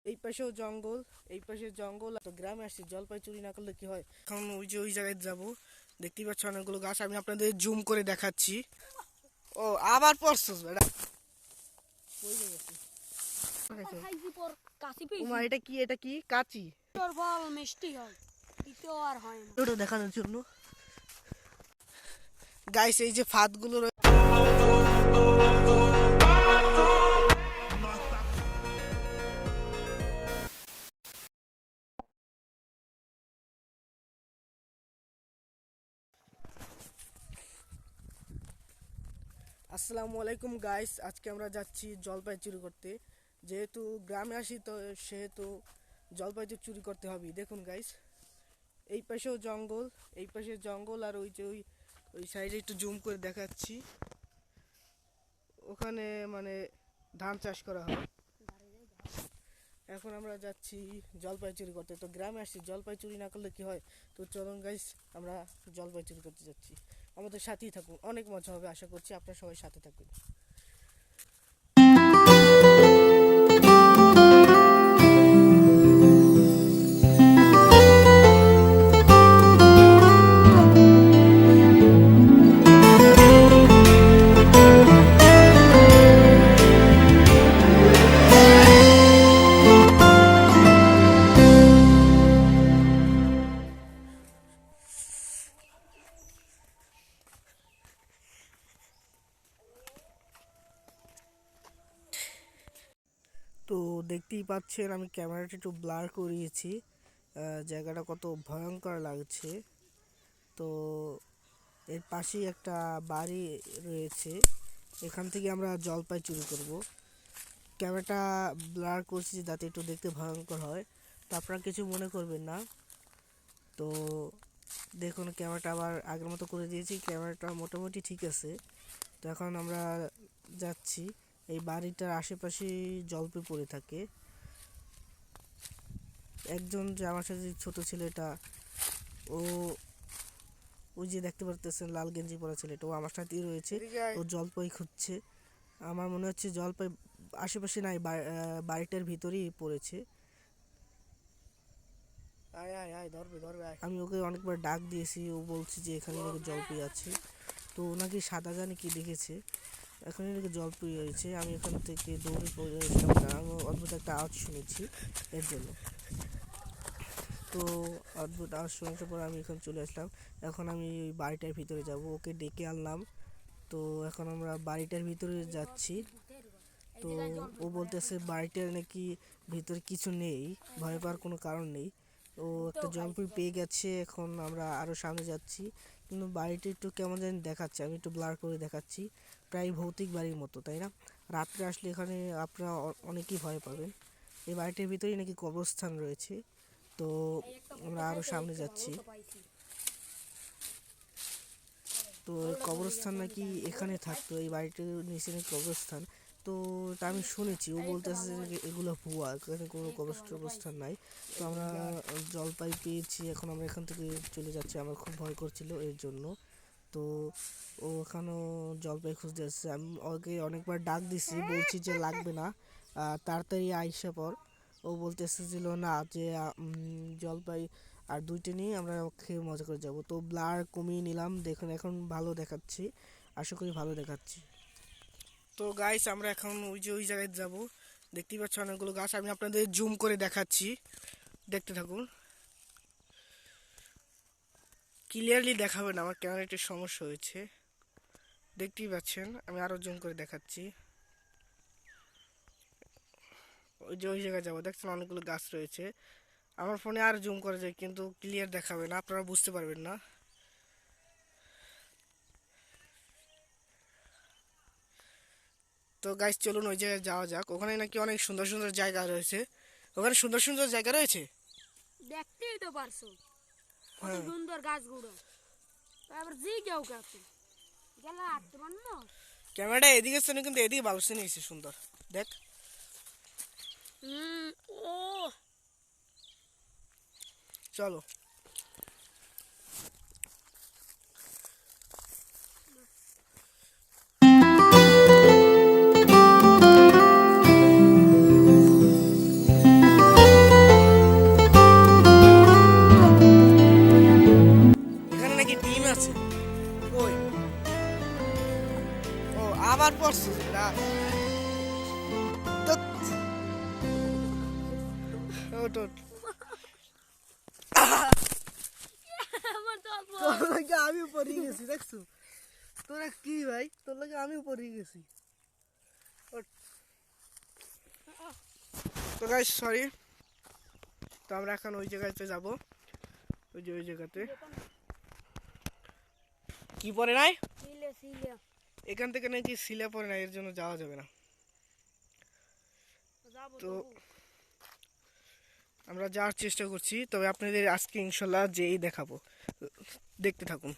এই পাশেও জঙ্গল, এই পাশে জঙ্গল। তো গ্রামে আসছি, জলপাই চুরি না করলে কি হয়। এখন ওই যে ওই জায়গায় যাবো, দেখতেই পাচ্ছ অনেকগুলো গাছ। আমি আপনাদের জুম করে দেখাচ্ছি। ও আবার পড়ছস বেটা, ওই যে গেছি। ওমা, এটা কি, এটা কি কাচি? ফল মিষ্টি হয়, দিতেও আর হয় না। ওটা দেখানোর জন্য গাইস, এই যে ফাঁদগুলো আসসালামু আলাইকুম গাইস, আজকে আমরা যাচ্ছি জলপাই চুরি করতে। যেহেতু গ্রামে আসি, তো সেহেতু জলপাই তো চুরি করতে হবে। দেখুন গাইস, এই পাশেও জঙ্গল, এই পাশে জঙ্গল, আর ওই যে ওই ওই সাইডে একটু জুম করে দেখাচ্ছি। ওখানে মানে ধান চাষ করা হয়। এখন আমরা যাচ্ছি জলপাই চুরি করতে। তো গ্রামে আসছি, জলপাই চুরি না করলে কি হয়। তো চলুন গাইস, আমরা জলপাই চুরি করতে যাচ্ছি। আমাদের সাথেই থাকুন, অনেক মজা হবে। আশা করছি আপনারা সবাই সাথে থাকুন। তো দেখতেই পাচ্ছেন, আমি ক্যামেরাটা একটু ব্লার করিয়েছি। জায়গাটা কত ভয়ঙ্কর লাগছে। তো এর পাশেই একটা বাড়ি রয়েছে, এখান থেকে আমরা জলপাই চুরি করব। ক্যামেরাটা ব্লার করছি যাতে একটু দেখতে ভয়ঙ্কর হয়, তো আপনারা কিছু মনে করবেন না। তো দেখুন, ক্যামেরাটা আবার আগের মতো করে দিয়েছি, ক্যামেরাটা মোটামুটি ঠিক আছে। তো এখন আমরা যাচ্ছি। এই বাড়িটার আশেপাশে জলপাই পড়ে থাকে। একজন যে আমার সাথে ছোট ছেলেটা, ও ওই যে দেখতে পারতেছেন লাল গেঞ্জি পরা ছেলেটা, ও আমার সাথেই রয়েছে। ও জলপাই খুঁজছে। আমার মনে হচ্ছে জলপাই আশেপাশে নাই, বাড়িটার ভিতরেই পড়েছে। আমি ওকে অনেকবার ডাক দিয়েছি, ও বলছে যে এখানে নাকি জলপাই আছে। তো নাকি সাদা জানি কি দেখেছে, এখানে নাকি জলপাই হয়েছে। আমি এখান থেকে দৌড়ে পড়ে এসেছিলাম, আমি অদ্ভুত একটা আওয়াজ শুনেছি এর জন্য। তো অদ্ভুত আওয়াজ শোনার পর আমি এখানে চলে আসলাম। এখন আমি ওই বাড়িটার ভিতরে যাব, ওকে ডেকে আনলাম। তো এখন আমরা বাড়িটার ভিতরে যাচ্ছি। তো ও বলতেছে বাড়িটার নাকি ভিতরে কিছু নেই, ভয় পাওয়ার কোনো কারণ নেই। ও একটা জলপাই পেয়ে গেছে। এখন আমরা আরও সামনে যাচ্ছি, কিন্তু বাড়িটা একটু কেমন জানি দেখাচ্ছে। আমি একটু ব্লার করে দেখাচ্ছি, প্রায় ভৌতিক বাড়ির মতো, তাই না? রাত্রে আসলে এখানে আপনারা অনেকেই ভয় পাবেন। এই বাড়িটার ভিতরেই নাকি কবরস্থান রয়েছে। তো আমরা আরও সামনে যাচ্ছি। তো কবরস্থান নাকি এখানে থাকতো, এই বাড়িটার নিচে নাকি কবরস্থান। তো তা আমি শুনেছি, ও বলতেছে যে এগুলো ভুয়া, এখানে কোনো কবরস্থান নাই। তো আমরা জলপাই পেয়েছি, এখন আমরা এখান থেকে চলে যাচ্ছি। আমার খুব ভয় করছিল এর জন্য। তো ও এখানেও জলপাই খুঁজতে আসছে। আমি ওকে অনেকবার ডাক দিছি, বলছি যে লাগবে না, তাড়াতাড়ি আইসা পর। ও বলতেছিল না, যে জলপাই আর দুইটা নিয়ে আমরা খেয়ে মজা করে যাব। তো ব্লার কমিয়ে নিলাম, দেখুন এখন ভালো দেখাচ্ছি, আশা করি ভালো দেখাচ্ছি। তো গাইস, আমরা এখন ওই যে ওই জায়গায় যাব। দেখতেই পাচ্ছ অনেকগুলো গাছ, আমি আপনাদের জুম করে দেখাচ্ছি, দেখতে থাকুন। ক্লিয়ারলি দেখাবে না, আমার ক্যামেরা একটু সমস্যা হয়েছে। দেখতেই পাচ্ছেন, আমি আরো জুম করে দেখাচ্ছি। ওই যে ওই জায়গায় যাবো, দেখছেন অনেকগুলো গাছ রয়েছে। আমার ফোনে আর জুম করা যায়, কিন্তু ক্লিয়ার দেখাবে না, আপনারা বুঝতে পারবেন না। তো গাইস, চলুন ওই জায়গায় যাওয়া যাক। ওখানে নাকি অনেক সুন্দর সুন্দর জায়গা রয়েছে। ওখানে সুন্দর সুন্দর জায়গা রয়েছে, দেখতেই তো পারছো কত হ্যাঁ। সুন্দর গাছগুলো। তারপর জি কেউ কাছে গেলে হাঁটতে পারবো। ক্যামেরাটা এদিকে শুনে, কিন্তু এদিকে ভালো শুনে গেছে, সুন্দর দেখ। ও চলো। কই ও আবার পড়ছে না তো ওট ওট। আমার তো অল্প তোর লাগে আমি পড়ে গেছি দেখছো তোরা কি ভাই তোর লাগে আমি পড়ে গেছি ওঠ। তো গাইস সরি তো আমরা এখন ওই জায়গাতে যাব ওই যে ওই জায়গাতে কি পড়ে নাই সিলে সিলে এখান থেকে নাকি সিলা পড়ে না এর জন্য যাওয়া যাবে না যাবো তো তো আমরা যাওয়ার চেষ্টা করছি তবে আপনাদের আজকে ইনশাল্লাহ যেই দেখাবো দেখতে থাকুন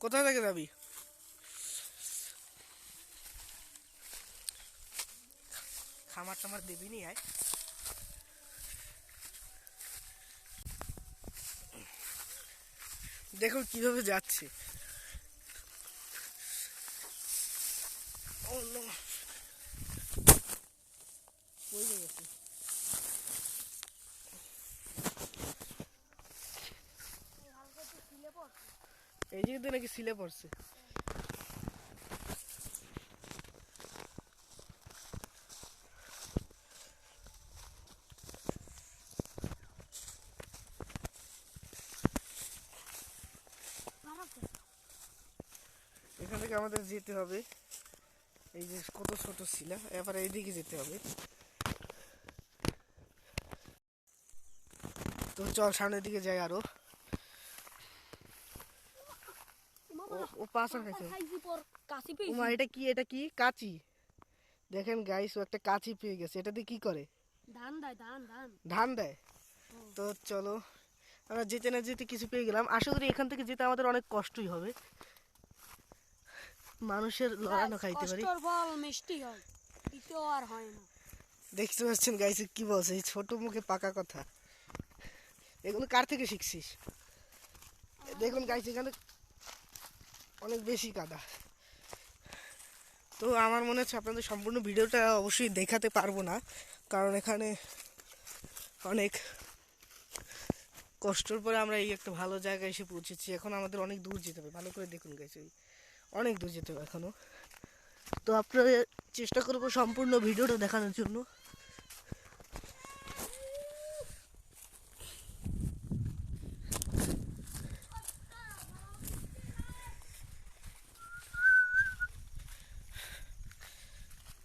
কোথা থেকে যাবি খামার টামার দেবি নি আয় দেখুন কিভাবে যাচ্ছে Oh no. পড়ে গেছে হালকা তো সিলে পড় এই জায়গাতে নাকি সিলে পড়ছে এখান থেকে আমাদের যেতে হবে এই যে কত ছোট শিলা এবার এইদিকে যেতে হবে তো চল সামনের দিকে যাই আরো ও পাশার খাইছে খাইছি পর কাশি ওমা পেয়েছি এটা কি কাঁচি দেখেন গাইস ও একটা কাঁচি পেয়ে গেছে এটা দিয়ে কি করে ধান দেয় ধান ধান ধান দেয় তো চলো আমরা যেতে না যেতে কিছু পেয়ে গেলাম আশা করি এখান থেকে যেতে আমাদের অনেক কষ্টই হবে মানুষের লড়ানো খাইতে পারি কষ্টর ফল মিষ্টি হয় এটাও আর হয় না দেখতে পাচ্ছেন গাইছে কি বলছে এই ছোট মুখে পাকা কথা এগুলো কার থেকে শিখছিস দেখুন গাইছে এখানে অনেক বেশি কাদা তো আমার মনে হচ্ছে আপনাদের সম্পূর্ণ ভিডিওটা অবশ্যই দেখাতে পারবো না কারণ এখানে অনেক কষ্টের পরে আমরা এই একটা ভালো জায়গায় এসে পৌঁছেছি এখন আমাদের অনেক দূর যেতে হবে ভালো করে দেখুন গাইছে অনেক দূর যেতে হবে এখনো তো আপনারা চেষ্টা করবো সম্পূর্ণ ভিডিওটা দেখানোর জন্য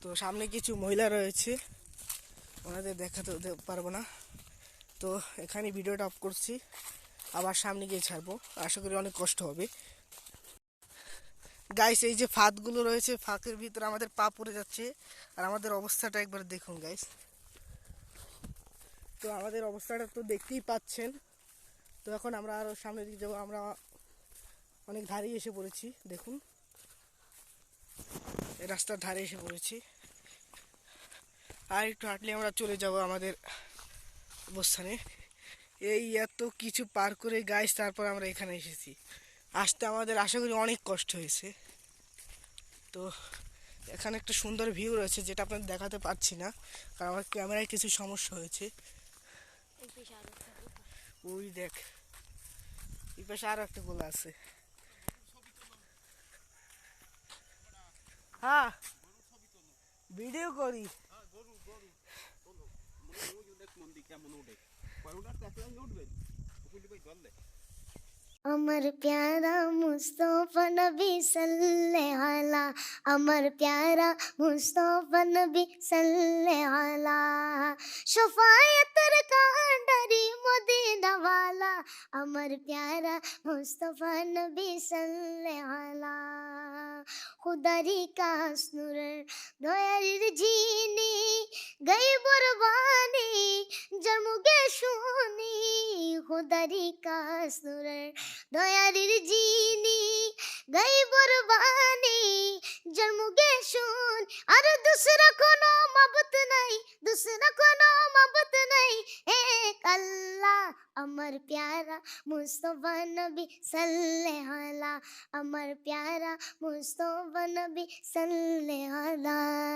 তো সামনে কিছু মহিলা রয়েছে ওনাদের দেখাতে পারবো না তো এখানে ভিডিওটা অফ করছি আবার সামনে গিয়ে ছাড়বো আশা করি অনেক কষ্ট হবে গাইস এই যে ফাঁদগুলো রয়েছে ফাঁকের ভিতরে আমাদের পা পড়ে যাচ্ছে আর আমাদের অবস্থাটা একবার দেখুন গাইস তো আমাদের অবস্থাটা তো দেখতেই পাচ্ছেন তো এখন আমরা আরও সামনের দিকে যাবো আমরা অনেক ধারে এসে পড়েছি দেখুন এই রাস্তার ধারে এসে পড়েছি আর একটু হাঁটলে আমরা চলে যাব আমাদের অবস্থানে এই এত কিছু পার করে গাইস তারপর আমরা এখানে এসেছি আসতে আমাদের আশা করি অনেক কষ্ট হয়েছে তো এখানে একটা সুন্দর ভিউ রয়েছে যেটা আপনাদের দেখাতে পারছি না কারণ আমার ক্যামেরায় কিছু সমস্যা হয়েছে ওই দেখ এই পাশে আরো একটা গোলা আছে হ্যাঁ ভিডিও করি अमर प्यारा मुस्तफा नबी सल्लल्लाहु अलैहि अमर प्यारा मुस्तफा नबी सल्लल्लाहु अलैहि शफायत का डरी मदीना वाला अमर प्यारा मुस्तफा नबी सल्लल्लाहु अलैहि खुदारी का नूर दयार जीनी गई कुर्बानी जमुगे शुनी खुदारी का नूर দয়ারির জিনি গাই বরবানি জন্মগে শুন আর দুসরা কোনো মাবুত নাই দুসরা কোনো মাবুত নাই এক আল্লাহ আমার প্যারা মুস্তফা নবী সাল্লাল্লাহু अलैहि আমার প্যারা মুস্তফা নবী সাল্লাল্লাহু अलैहि